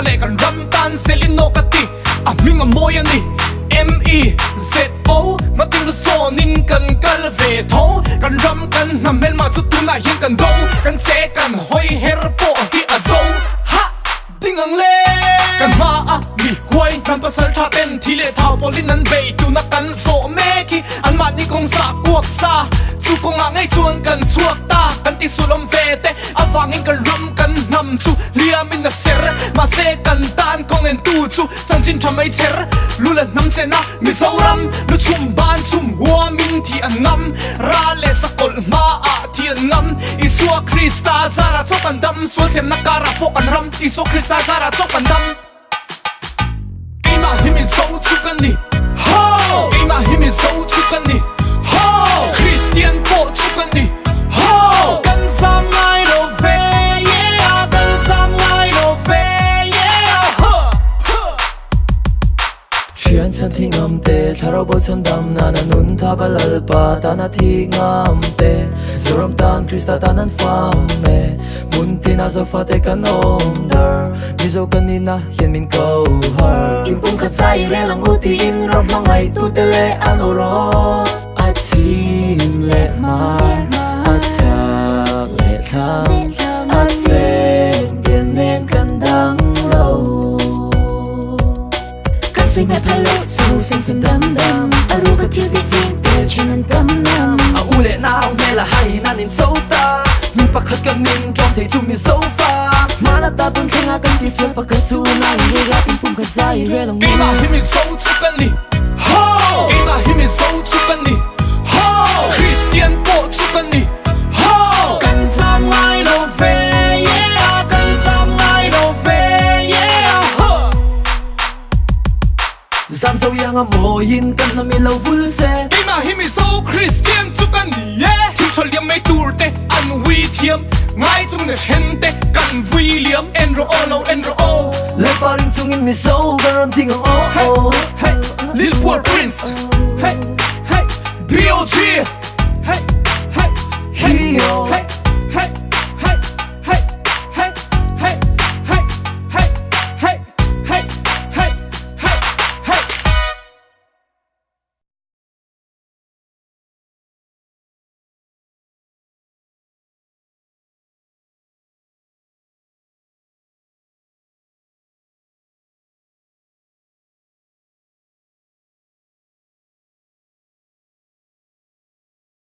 lệ kan ram tan selino kati a minga moyani MEZO mating do so nin kan kal ve tho kan ram kan nam mel ma chu tuna hin kan do kan se kan hoi her po hi azo ha dingang le kan ma a mi huai kan pasal tha ten thile thau polin nan be tu na kan so me ki an ma ni kong sa kuak sa chu kong a ngai chuan kan chuak ta kan ti sulom ve te awangin kan ram kan nam chu liam in na ser ma se kan tan kong en tu chu changjin thamai cher lula nam se na mi zoram lu chum ban chum hua min thi an nam ra le sakol ma a thi an nam isua krista zara chokan dam sul them na kara pok an ram iso krista zara chokan dam ima himi zo chukan ni ho ima himi zo chukan ni ho christian po chukan ni ho kan sam ngai do ve yeah kan sam ngai do ve yeah ho Chuyện chân thi ngầm tê thả rau bố chân đầm nà nà nun thả bà lal bà ta nà thi ngầm tê dù râm tan Krista ta nàn phàm mê mun thi nà dâu phá tê kan ôm đơ mi dâu kan ni nà hiền min câu hờ kim bung khát say rê lòng u ti in râm mang ngày tu tê lê an ô rô a chim lệ mar a chạc lệ thang a chênh biên nên kan đắng lâu Sing that hello, so sing some dum dum. Aruga till the sing, the chin and dum dum. Ule now, mela hai nan in sota. Min pakhat kan min trong thei chu mi sofa. Mana ta tun thinga kan ti sel pakat su na ni ra pum pum khazai re long. Ima himi zo chukan ni ho ima himi zo chukan ni ho Christian po chukan ni ho kan sam ngai do ve yeah kan sam ngai do ve yeah ho Zam zo yang a moyin kan na mi lo vul se. ima himi zo Christian chukan ni yeah thi thol yam mai tur te an wi thiam ngai chung ne hen te kan William enro o Le paring chung in mi so garon ting ang hey oh. hey Lil Poor Prince hey hey B.O.G hey hey hey Hiyo. hey